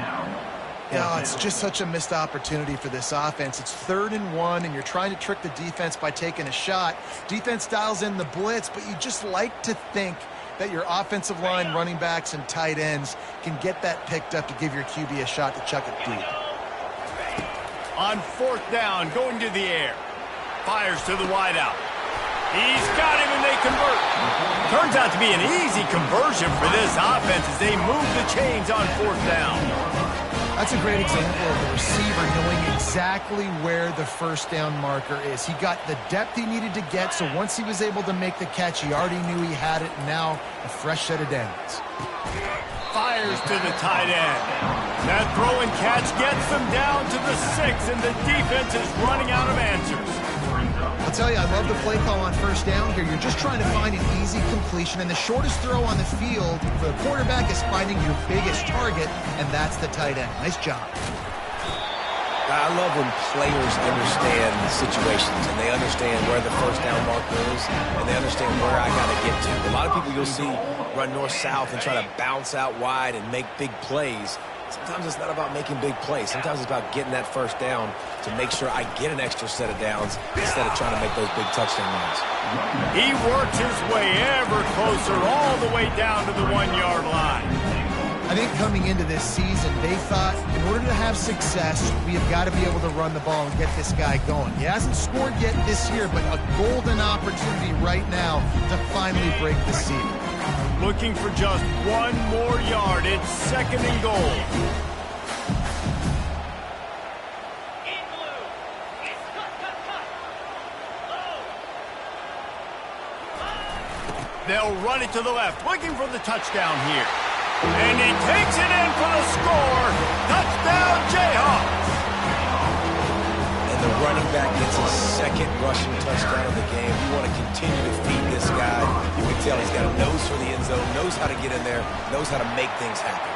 point. Yeah, it's just such a missed opportunity for this offense. It's 3rd and 1, and you're trying to trick the defense by taking a shot. Defense dials in the blitz, but you just like to think that your offensive line, running backs, and tight ends can get that picked up to give your QB a shot to chuck it deep. On 4th down, going to the air. Fires to the wideout. He's got him, and they convert. Turns out to be an easy conversion for this offense as they move the chains on 4th down. That's a great example of the receiver knowing exactly where the first down marker is. He got the depth he needed to get, so once he was able to make the catch, he already knew he had it, and now a fresh set of downs. Fires to the tight end. That throw and catch gets them down to the 6, and the defense is running out of answers. I'll tell you, I love the play call on first down here. You're just trying to find an easy completion, and the shortest throw on the field for the quarterback is finding your biggest target, and that's the tight end. Nice job. I love when players understand situations and they understand where the first down marker is and they understand where I got to get to. A lot of people you'll see run north-south and try to bounce out wide and make big plays. Sometimes it's not about making big plays. Sometimes it's about getting that first down to make sure I get an extra set of downs instead of trying to make those big touchdown runs. He works his way ever closer all the way down to the 1-yard line. I think coming into this season, they thought in order to have success, we have got to be able to run the ball and get this guy going. He hasn't scored yet this year, but a golden opportunity right now to finally break the seal. Looking for just 1 more yard. It's 2nd and goal. They'll run it to the left, looking for the touchdown here. And he takes it in for the score. Touchdown, Jayhawks. And the running back gets his 2nd rushing touchdown of the game. You want to continue to feed this guy. You can tell he's got a nose for the end zone, knows how to get in there, knows how to make things happen.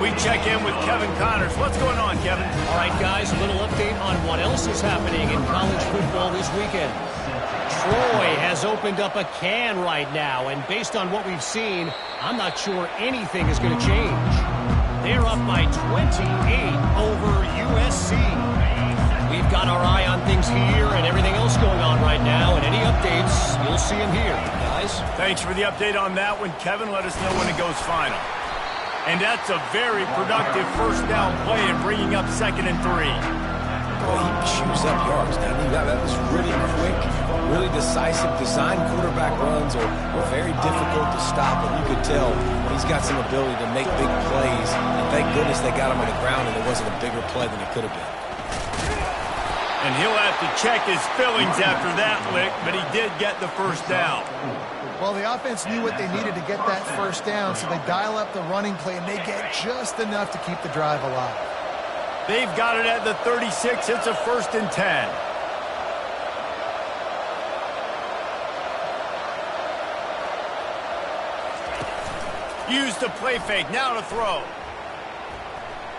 We check in with Kevin Connors. What's going on, Kevin? All right, guys, a little update on what else is happening in college football this weekend. Troy has opened up a can right now, and based on what we've seen, I'm not sure anything is going to change. They're up by 28 over USC. We've got our eye on things here and everything else going on right now, and any updates, you'll see them here. Guys? Thanks for the update on that one, Kevin. Let us know when it goes final. And that's a very productive first down play in bringing up 2nd and 3. Boy, he chews up yards, doesn't he? That was really quick, really decisive. Design quarterback runs are very difficult to stop, and you could tell he's got some ability to make big plays. And thank goodness they got him on the ground and it wasn't a bigger play than it could have been. And he'll have to check his fillings after that lick, but he did get the first down. Well, the offense knew what they needed to get that first down, so they dial up the running play, and they get just enough to keep the drive alive. They've got it at the 36. It's a 1st and 10. Use the play fake. Now to throw.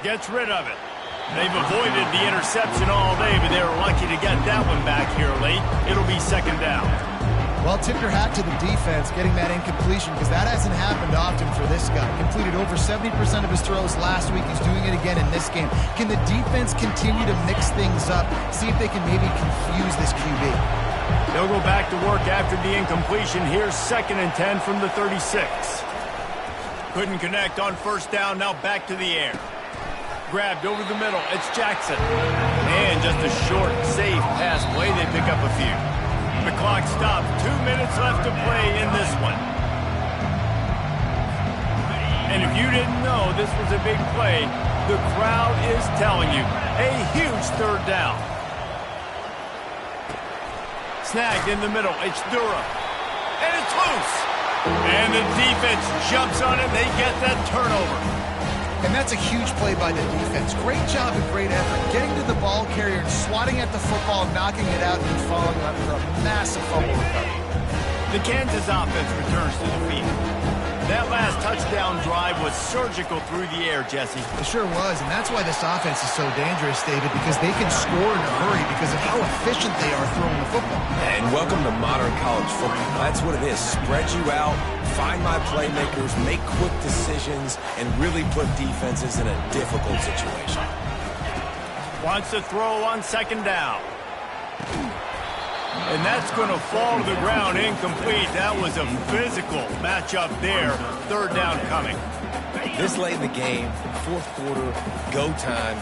Gets rid of it. They've avoided the interception all day, but they were lucky to get that one back here late. It'll be 2nd down. Well, tip your hat to the defense getting that incompletion because that hasn't happened often for this guy. Completed over 70% of his throws last week. He's doing it again in this game. Can the defense continue to mix things up, see if they can maybe confuse this QB? They'll go back to work after the incompletion. Here's 2nd and 10 from the 36. Couldn't connect on first down. Now back to the air. Grabbed over the middle. It's Jackson. And just a short, safe pass play. They pick up a few. The clock stopped. 2 minutes left to play in this one. And if you didn't know this was a big play, the crowd is telling you. A huge 3rd down. Snagged in the middle. It's Durham. And it's loose. And the defense jumps on it. They get that turnover. And that's a huge play by the defense. Great job and great effort. Getting to the ball carrier and swatting at the football, knocking it out, and falling on for a massive fumble recovery. The Kansas offense returns to the field. That last touchdown drive was surgical through the air, Jesse. It sure was, and that's why this offense is so dangerous, David, because they can score in a hurry because of how efficient they are throwing the football. And welcome to modern college football. That's what it is. Spread you out, find my playmakers, make quick decisions, and really put defenses in a difficult situation. Wants to throw on second down. And that's going to fall to the ground incomplete. That was a physical matchup there. Third down coming. This late in the game, fourth quarter, go time,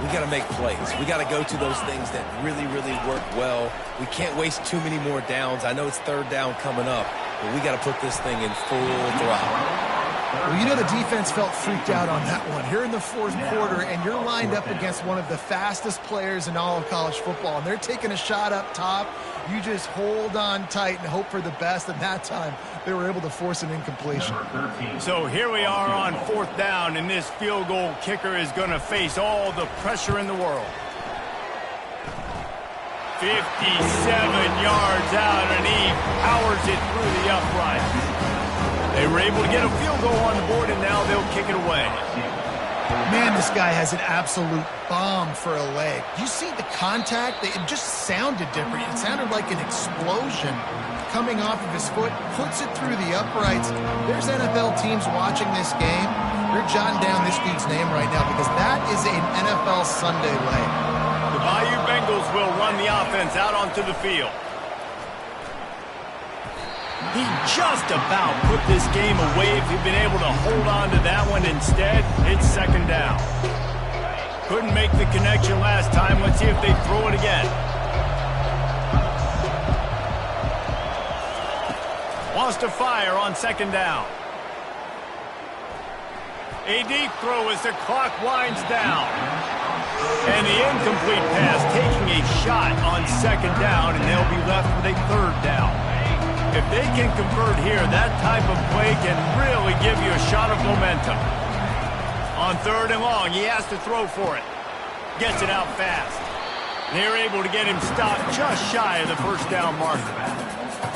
we got to make plays. We got to go to those things that really, really work well. We can't waste too many more downs. I know it's third down coming up, but we got to put this thing in full throttle. Well, you know the defense felt freaked out on that one. Here in the fourth quarter, and you're lined up against one of the fastest players in all of college football, and they're taking a shot up top. You just hold on tight and hope for the best, and that time they were able to force an incompletion. So here we are on fourth down, and this field goal kicker is going to face all the pressure in the world. 57 yards out, and he powers it through the upright. They were able to get a field goal on the board, and now they'll kick it away. Man, this guy has an absolute bomb for a leg. You see the contact? It just sounded different. It sounded like an explosion coming off of his foot, puts it through the uprights. There's NFL teams watching this game. They're jotting down this dude's name right now because that is an NFL Sunday leg. The Bayou Bengals will run the offense out onto the field. He just about put this game away if he'd been able to hold on to that one. Instead, it's second down. Couldn't make the connection last time. Let's see if they throw it again. Wants to fire on second down. A deep throw as the clock winds down. And the incomplete pass taking a shot on second down, and they'll be left with a third down. If they can convert here, that type of play can really give you a shot of momentum. On third and long, he has to throw for it. Gets it out fast. They're able to get him stopped just shy of the first down marker.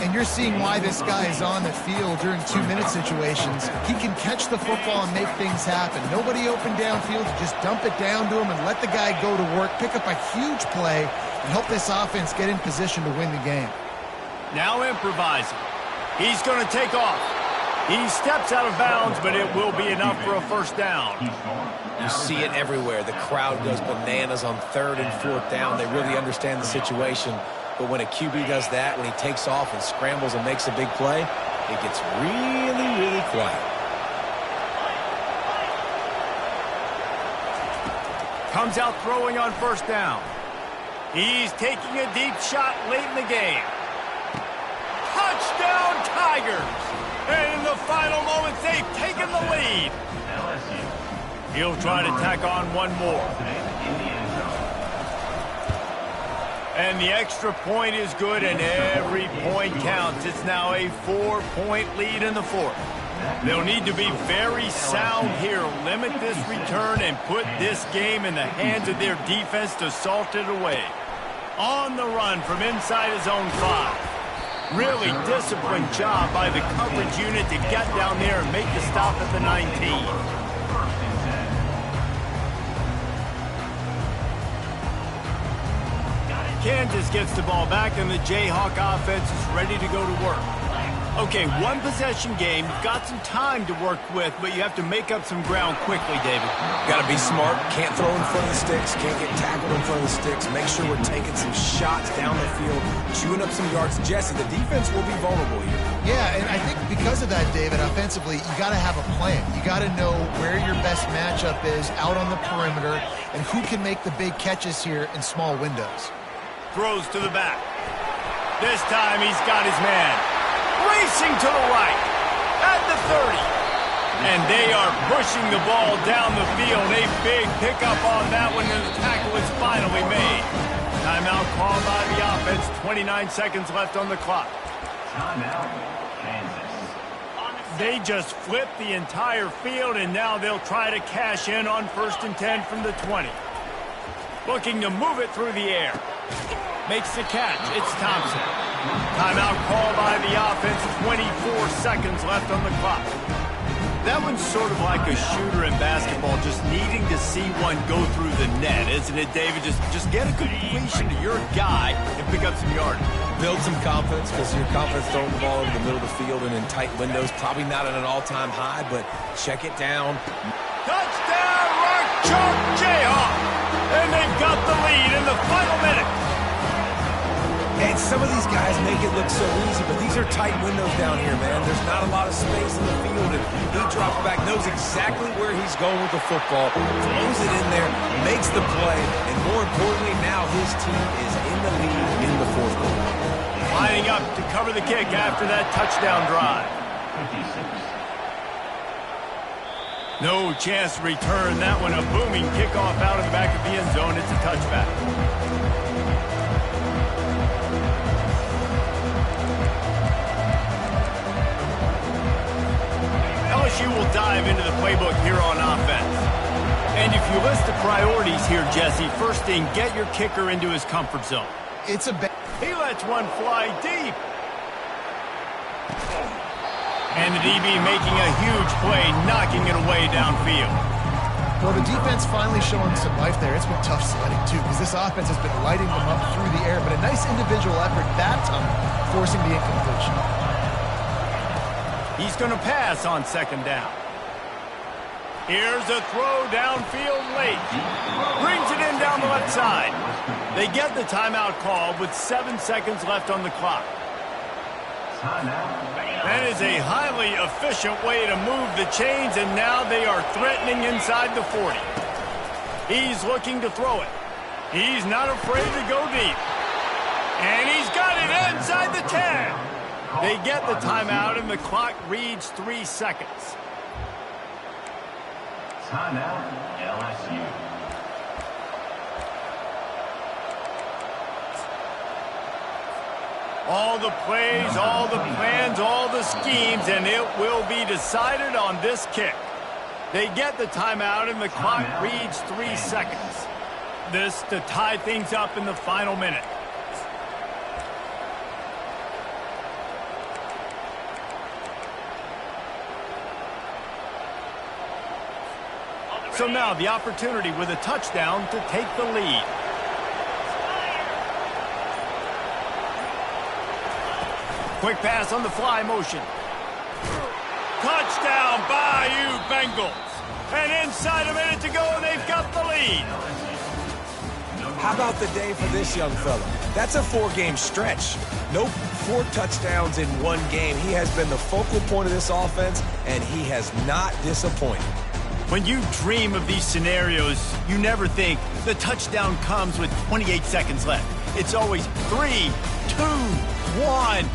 And you're seeing why this guy is on the field during 2-minute situations. He can catch the football and make things happen. Nobody open downfield. You just dump it down to him and let the guy go to work, pick up a huge play, and help this offense get in position to win the game. Now improvising. He's going to take off. He steps out of bounds, but it will be enough for a first down. You see it everywhere. The crowd goes bananas on third and fourth down. They really understand the situation. But when a QB does that, when he takes off and scrambles and makes a big play, it gets really, really quiet. Comes out throwing on first down. He's taking a deep shot late in the game. Touchdown, Tigers! And in the final moments, they've taken the lead. He'll try to tack on one more. And the extra point is good, and every point counts. It's now a 4-point lead in the fourth. They'll need to be very sound here, limit this return, and put this game in the hands of their defense to salt it away. On the run from inside his own 5. Really disciplined job by the coverage unit to get down there and make the stop at the 19. Kansas gets the ball back, and the Jayhawk offense is ready to go to work. Okay, one possession game. You've got some time to work with, but you have to make up some ground quickly, David. Got to be smart. Can't throw in front of the sticks. Can't get tackled in front of the sticks. Make sure we're taking some shots down the field, chewing up some yards. Jesse, the defense will be vulnerable here. Yeah, and I think because of that, David, offensively, you got to have a plan. You got to know where your best matchup is out on the perimeter and who can make the big catches here in small windows. Throws to the back. This time he's got his man. Racing to the right. At the 30. And they are pushing the ball down the field. A big pickup on that one, and the tackle is finally made. Timeout called by the offense. 29 seconds left on the clock. Timeout, Kansas. They just flipped the entire field, and now they'll try to cash in on 1st and 10 from the 20. Looking to move it through the air. Makes the catch. It's Thompson. Timeout called by the offense. 24 seconds left on the clock. That one's sort of like a shooter in basketball, just needing to see one go through the net, isn't it, David? Just get a completion to your guy and pick up some yardage. Build some confidence, because your confidence throwing the ball in the middle of the field and in tight windows, probably not at an all-time high, but check it down. Touchdown, Rock Chalk Jayhawk! And they've got the lead in the final minute. And some of these guys make it look so easy, but these are tight windows down here, man. There's not a lot of space in the field, and he drops back, knows exactly where he's going with the football, throws it in there, makes the play, and more importantly, now his team is in the lead in the fourth quarter. Lining up to cover the kick after that touchdown drive. 56. No chance to return that one. A booming kickoff out of the back of the end zone. It's a touchback. LSU will dive into the playbook here on offense. And if you list the priorities here, Jesse, first thing, get your kicker into his comfort zone. It's a He lets one fly deep. And the DB making a huge play, knocking it away downfield. Well, the defense finally showing some life there. It's been tough sledding, too, because this offense has been lighting them up through the air, but a nice individual effort that time, forcing the incompletion. He's going to pass on second down. Here's a throw downfield late. Brings it in down the left side. They get the timeout call with 7 seconds left on the clock. That is a highly efficient way to move the chains, and now they are threatening inside the 40. He's looking to throw it. He's not afraid to go deep. And he's got it inside the 10. They get the timeout, and the clock reads 3 seconds. Timeout, LSU. All the plays, all the plans, all the schemes, and it will be decided on this kick. They get the timeout, and the clock reads 3 seconds. This to tie things up in the final minute. So now the opportunity with a touchdown to take the lead. Quick pass on the fly motion. Touchdown, Bayou Bengals. And inside a minute to go, and they've got the lead. How about the day for this young fella? That's a 4-game stretch. Nope, 4 touchdowns in 1 game. He has been the focal point of this offense, and he has not disappointed. When you dream of these scenarios, you never think the touchdown comes with 28 seconds left. It's always 3, 2, 1,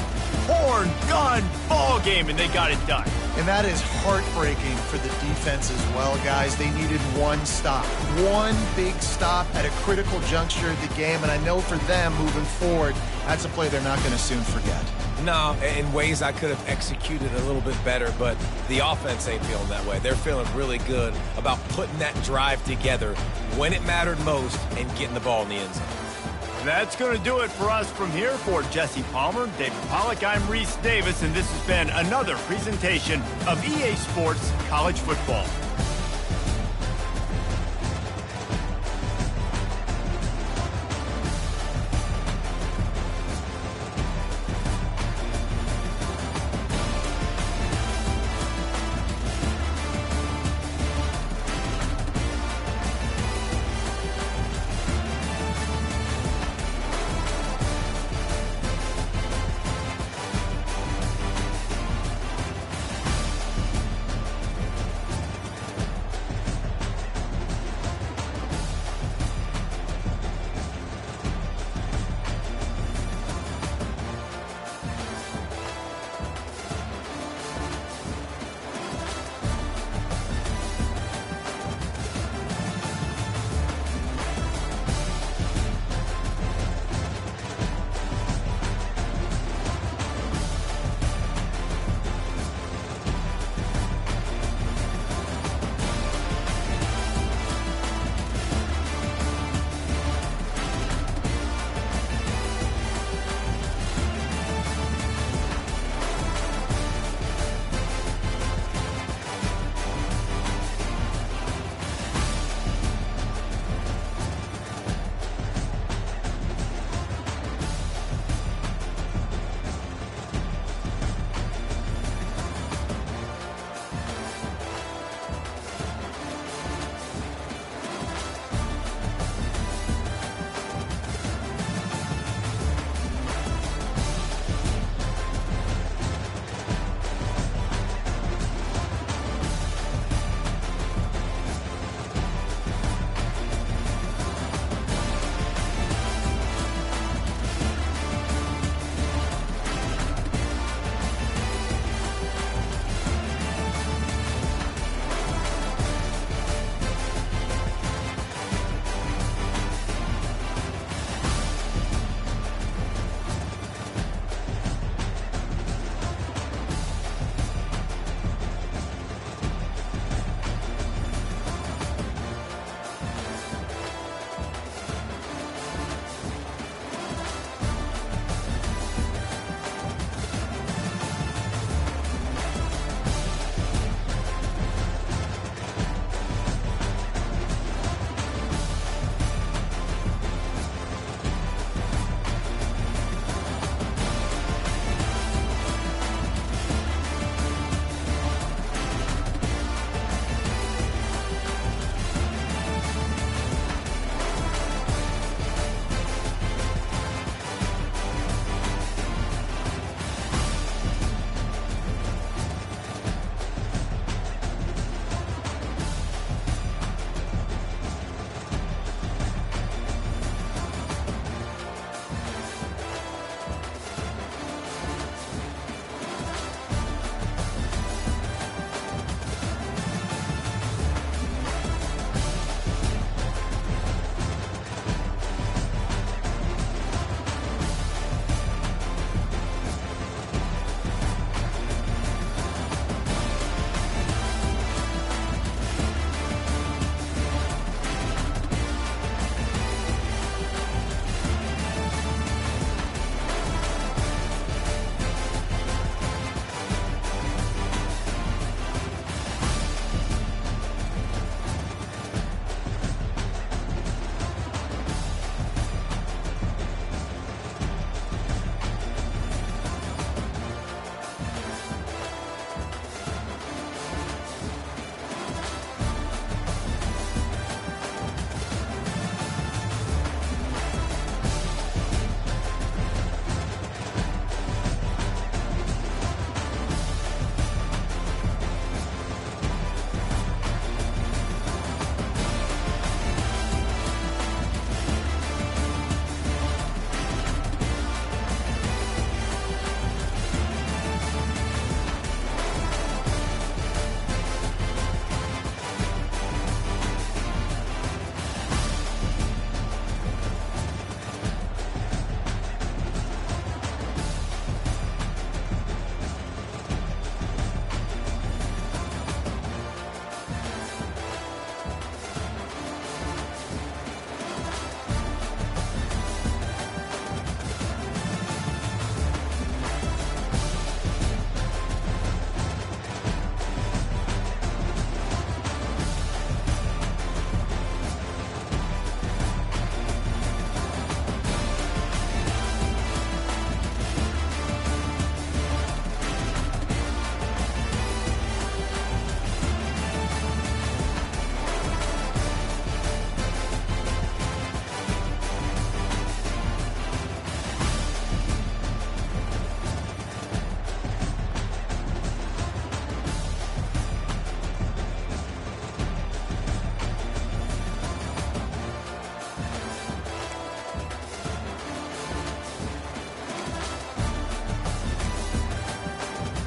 horn, gun, ball game, and they got it done. And that is heartbreaking for the defense as well, guys. They needed one stop, one big stop at a critical juncture of the game, and I know for them moving forward, that's a play they're not going to soon forget. No, in ways I could have executed a little bit better, but the offense ain't feeling that way. They're feeling really good about putting that drive together when it mattered most and getting the ball in the end zone. That's going to do it for us from here. For Jesse Palmer, David Pollack, I'm Reese Davis, and this has been another presentation of EA Sports College Football.